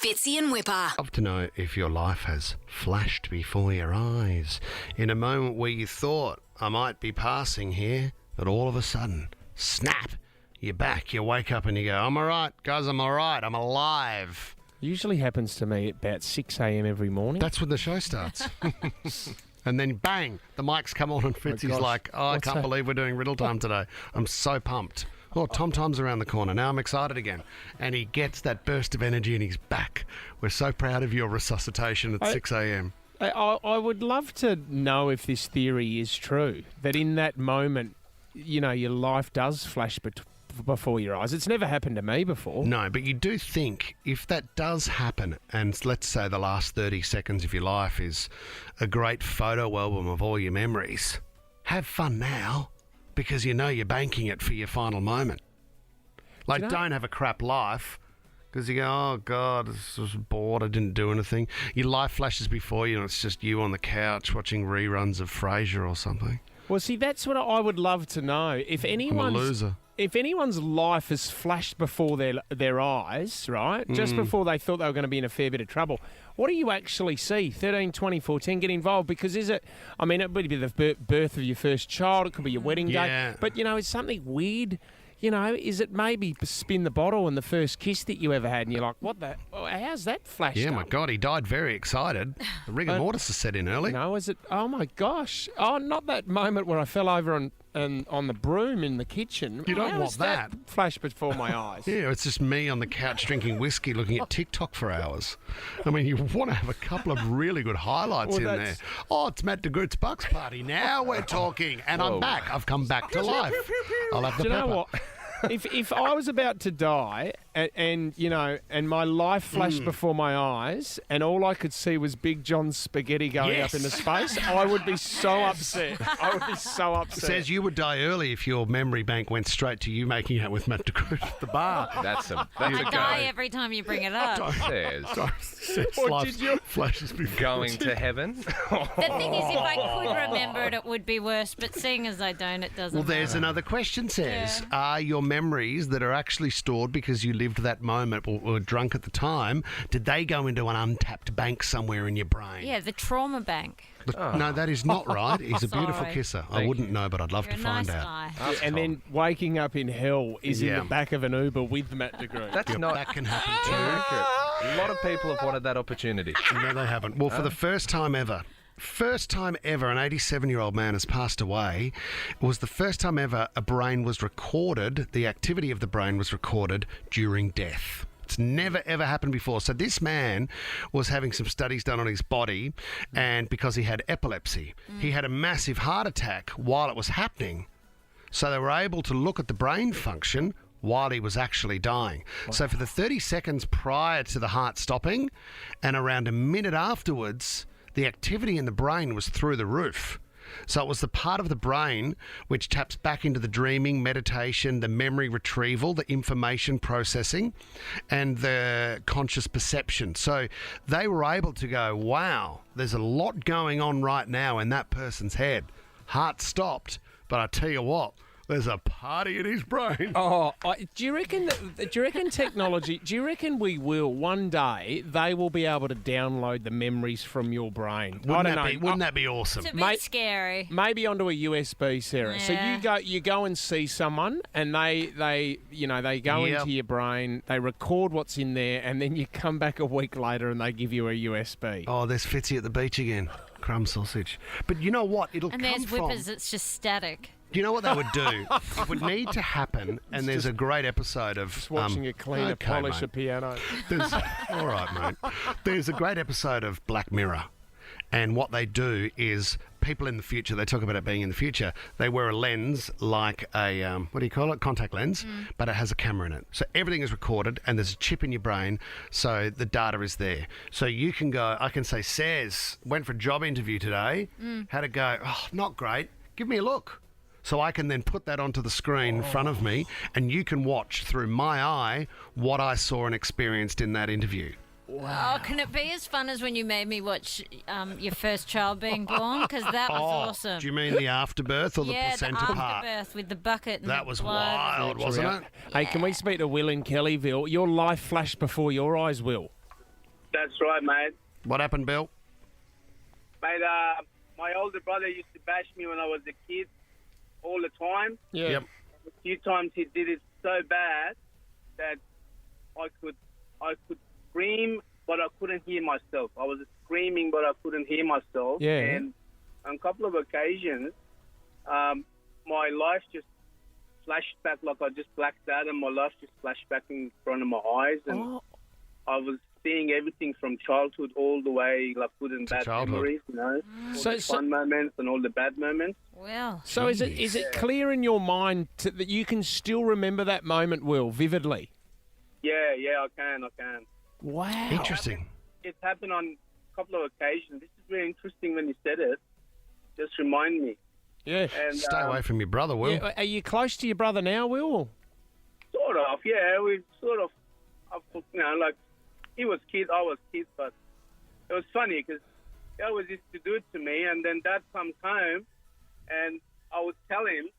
Fitzy and Whipper. I'd love to know if your life has flashed before your eyes in a moment where you thought, I might be passing here, but all of a sudden, snap, you're back, you wake up and you go, I'm all right, guys, I'm all right, I'm alive. Usually happens to me at about 6 a.m. every morning. That's when the show starts. And then bang, the mics come on and Fitzy's gosh. like, I What's can't that? believe we're doing Riddle Time today. I'm so pumped. Oh, Tom Tom's around the corner. Now I'm excited again. And he gets that burst of energy and he's back. We're so proud of your resuscitation at 6 a.m. I would love to know if this theory is true, that in that moment, you know, your life does flash before your eyes. It's never happened to me before. No, but you do think if that does happen, and let's say the last 30 seconds of your life is a great photo album of all your memories, have fun now because you know you're banking it for your final moment. Like, Do you know- don't have a crap life because you go, oh, God, I was bored, I didn't do anything. Your life flashes before you and it's just you on the couch watching reruns of Frasier or something. Well, see, that's what I would love to know. If I'm a anyone's loser. If anyone's life has flashed before their eyes, right, just before they thought they were going to be in a fair bit of trouble, what do you actually see? 13, 20, 14, get involved. Because is it, I mean, it would be the birth of your first child, it could be your wedding Yeah. day. But, you know, it's something weird. You know, is it maybe spin the bottle and the first kiss that you ever had and you're like, what the, how's that flashed Yeah, up? my God, he died very excited. The rigor mortis has set in early. No, is it, oh my gosh. Oh, not that moment where I fell over on the broom in the kitchen. You don't How want has that. flash before my eyes. Yeah, it's just me on the couch drinking whiskey looking at TikTok for hours. I mean, you want to have a couple of really good highlights Well, in there. that's- Oh, it's Matt DeGroot's Bucks Party. Now we're talking. And I'm back. I've come back to life. I'll have the Do you know pepper. what? If I was about to die and you know, and my life flashed before my eyes and all I could see was Big John's spaghetti going Yes. up into space, I would be so upset. I would be so upset. Says you would die early if your memory bank went straight to you making out with Matt DeGroot at the bar. That's a I die go. every time you bring it up. Says Says Or life did you- flashes before. going to heaven. The thing is, if I could remember it, it would be worse. But seeing as I don't, it doesn't. Well, there's another question, says. Are your memories that are actually stored because you lived that moment or were drunk at the time, did they go into an untapped bank somewhere in your brain? Yeah, the trauma bank. No, that is not right. He's a beautiful Sorry. kisser. I Thank wouldn't you. know, but I'd love You're to a find nice out. guy. And then waking up in hell is in Yeah. the back of an Uber with Matt DeGroot. That's not That can happen too. accurate. A lot of people have wanted that opportunity. No, they haven't. Well, for the first time ever, an 87-year-old man has passed away. It was the first time ever a brain was recorded, the activity of the brain was recorded during death. It's never, ever happened before. So this man was having some studies done on his body, and because he had epilepsy, he had a massive heart attack while it was happening. So they were able to look at the brain function while he was actually dying. So for the 30 seconds prior to the heart stopping and around a minute afterwards, the activity in the brain was through the roof. So it was the part of the brain which taps back into the dreaming, meditation, the memory retrieval, the information processing, and the conscious perception. So they were able to go, wow, there's a lot going on right now in that person's head. Heart stopped, but I tell you what, there's a party in his brain. Oh, do you reckon technology? Do you reckon we will one day? They will be able to download the memories from your brain. I don't know. Wouldn't that be awesome? It's a bit Mate- scary. Maybe onto a USB, Sarah. So Yeah. you go and see someone, and they go Yep. into your brain, they record what's in there, and then you come back a week later and they give you a USB. Oh, there's Fitzy at the beach again. Crumb sausage. But you know what? It'll And come there's from... whippers. It's just static. Do you know what they would do? It would need to happen, and there's a great episode of... Just watching a cleaner okay, polish mate. a piano. There's, all right, mate. There's a great episode of Black Mirror, and what they do is people in the future, they talk about it being in the future, they wear a lens like a, what do you call it, contact lens, but it has a camera in it. So everything is recorded, and there's a chip in your brain, so the data is there. So you can go, I can say, Says, went for a job interview today, how'd it go? Oh, not great. Give me a look. So I can then put that onto the screen in front of me, and you can watch through my eye what I saw and experienced in that interview. Oh, can it be as fun as when you made me watch your first child being born? Because that was awesome. Do you mean the afterbirth or the yeah, the placenta part? afterbirth with the bucket and That the was blood. wild, wasn't it? Hey, can we speak to Will in Kellyville? Your life flashed before your eyes, Will. That's right, mate. What happened, Bill? Mate, my older brother used to bash me when I was a kid all the time. Yeah. Yep. A few times he did it so bad that I could scream, but I couldn't hear myself. I was screaming, but I couldn't hear myself. Yeah. And on a couple of occasions, my life just flashed back, like I just blacked out, and my life just flashed back in front of my eyes, and I was seeing everything from childhood all the way, like good and bad childhood. memories, you know, all So- the fun moments and all the bad moments. Well, So is it clear in your mind that you can still remember that moment, Will, vividly? Yeah, I can. Wow. Interesting. It's happened on a couple of occasions. This is very interesting when you said it. Just remind me. Yeah. And Stay away from your brother, Will. Yeah. Are you close to your brother now, Will? Sort of, yeah. We sort of, you know, like he was kid, I was kid, but it was funny because he always used to do it to me, and then Dad comes home, and I would tell him,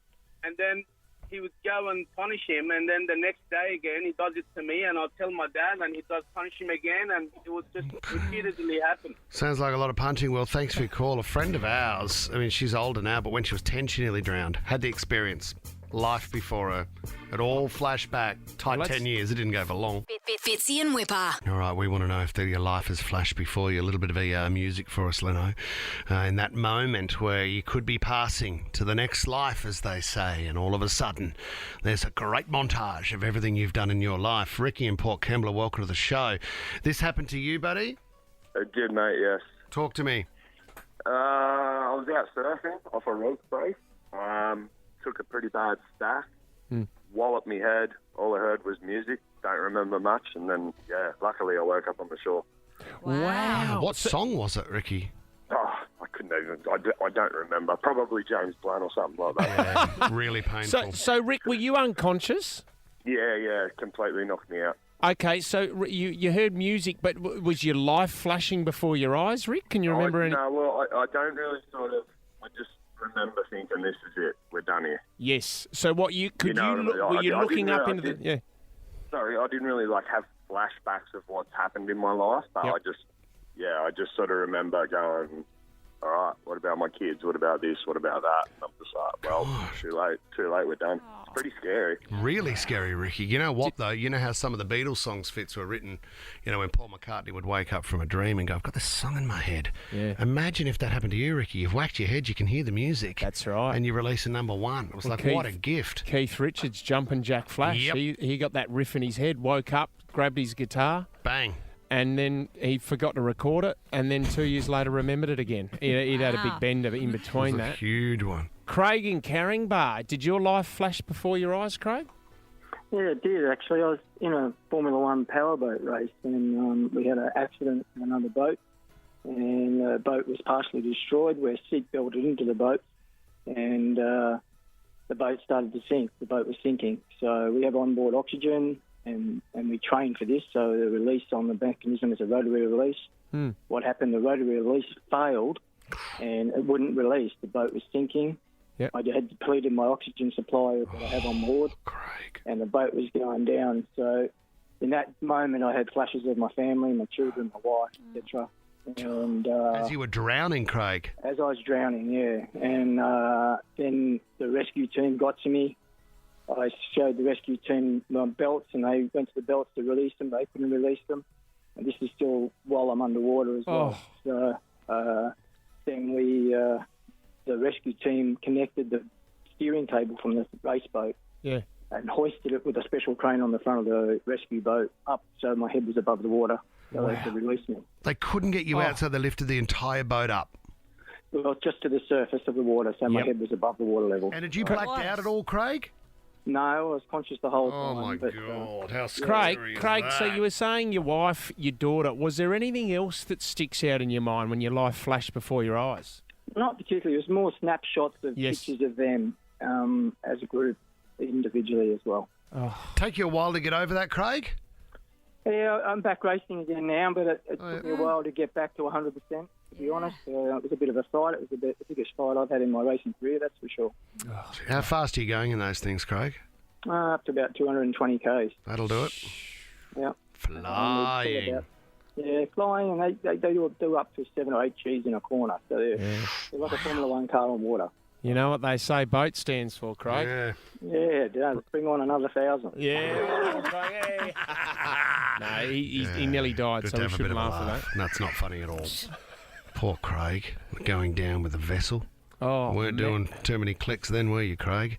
and then he would go and punish him, and then the next day again he does it to me, and I'll tell my dad, and he does punish him again, and it was just repeatedly happen. Sounds like a lot of punching. Well, thanks for your call. A friend of ours, I mean, she's older now, but when she was 10, she nearly drowned. Had the experience. Life before her. It all flashed back. Tight Let's- 10 years. It didn't go for long. Fitzy and Whipper. All right, we want to know if your life has flashed before you. A little bit of music for us, Leno. In that moment where you could be passing to the next life, as they say, and all of a sudden there's a great montage of everything you've done in your life. Ricky and Port Kembla, welcome to the show. This happened to you, buddy? It did, mate, yes. Talk to me. I was out surfing off a reef brace. Took a pretty bad stack. Walloped me head. All I heard was music. Don't remember much. And then, yeah, luckily I woke up on the shore. Wow. What song was it, Ricky? Oh, I couldn't even... I don't remember. Probably James Blunt or something like that. Yeah, really painful. So Rick, were you unconscious? Yeah, completely knocked me out. Okay, so you heard music, but was your life flashing before your eyes, Rick? Can you remember any? No, well, I don't really sort of... I just remember thinking, this is it. We're done here. Yes. So what you could You know, you look, I- were you I looking didn't up know, into I the did. Sorry, I didn't really, have flashbacks of what's happened in my life, but Yep. I just sort of remember going, all right, what about my kids? What about this? What about that? And I'm just like, well, too late, we're done. It's pretty scary. Really scary, Ricky. You know what, though? You know how some of the Beatles songs fits were written, when Paul McCartney would wake up from a dream and go, I've got this song in my head. Yeah. Imagine if that happened to you, Ricky. You've whacked your head, you can hear the music. That's right. And you release a number one. It was like, Keith- what a gift. Keith Richards, Jumpin' Jack Flash. Yep. He got that riff in his head, woke up, grabbed his guitar, Bang. and then he forgot to record it, and then 2 years later remembered it again. He'd had a big Wow. bend in It was between a that. huge one. Craig in Caringbah, did your life flash before your eyes, Craig? Yeah, it did actually. I was in a Formula One powerboat race, and we had an accident in another boat, and the boat was partially destroyed. We're seat belted into the boat, and the boat started to sink. The boat was sinking, so we have onboard oxygen, and we trained for this. So the release on the mechanism is a rotary release. What happened? The rotary release failed, and it wouldn't release. The boat was sinking. Yep. I had depleted my oxygen supply that I have on board, Craig. and the boat was going down. So in that moment, I had flashes of my family, my children, my wife, etc. And As you were drowning, Craig. as I was drowning, yeah. And then the rescue team got to me. I showed the rescue team my belts, and they went to the belts to release them. They couldn't release them. And this is still while I'm underwater as well. So then the rescue team connected the steering cable from the race boat Yeah. and hoisted it with a special crane on the front of the rescue boat up so my head was above the water so they could release me. They couldn't get you out, so they lifted the entire boat up. Well, just to the surface of the water, so my Yep. head was above the water level. And did you blacked out at all, Craig? No, I was conscious the whole Oh, time. my but, God. How scary Craig, is so that? you were saying your wife, your daughter. Was there anything else that sticks out in your mind when your life flashed before your eyes? Not particularly. It was more snapshots of Yes. pictures of them as a group, individually as well. Take you a while to get over that, Craig? Yeah, I'm back racing again now, but it took me a while to get back to 100%, to be honest. It was a bit of a fight. It was the biggest fight I've had in my racing career, that's for sure. How fast are you going in those things, Craig? Up to about 220 k's. That'll do it. Yeah. Flying. Yeah, flying, and they do up to 7 or 8 Gs in a corner. So they're like a Formula 1 car on water. You know what they say boat stands for, Craig? Yeah. Yeah, it does. Bring on another 1,000. Yeah. Craig, no, he nearly died, Good so to we have a bit shouldn't of a laugh at laugh. that. No, it's not funny at all. Poor Craig, going down with a vessel. Oh, Weren't doing too many clicks then, were you, Craig?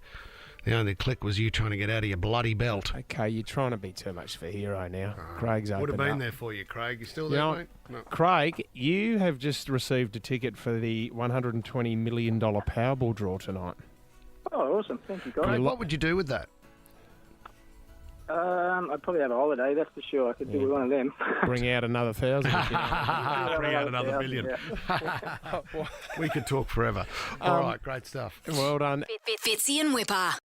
The only click was you trying to get out of your bloody belt. Okay, you're trying to be too much for hero now. Craig's Would have opened been up. there for you, Craig. You still You there, know, mate? No. Craig, you have just received a ticket for the $120 million Powerball draw tonight. Oh, awesome. Thank you, guys. Craig, what would you do with that? I'd probably have a holiday, that's for sure. I could do with one of them. Bring out another 1,000. if you want. Bring out another 1,000, million. yeah. We could talk forever. All right, great stuff. Well done. Fitzy and Whipper.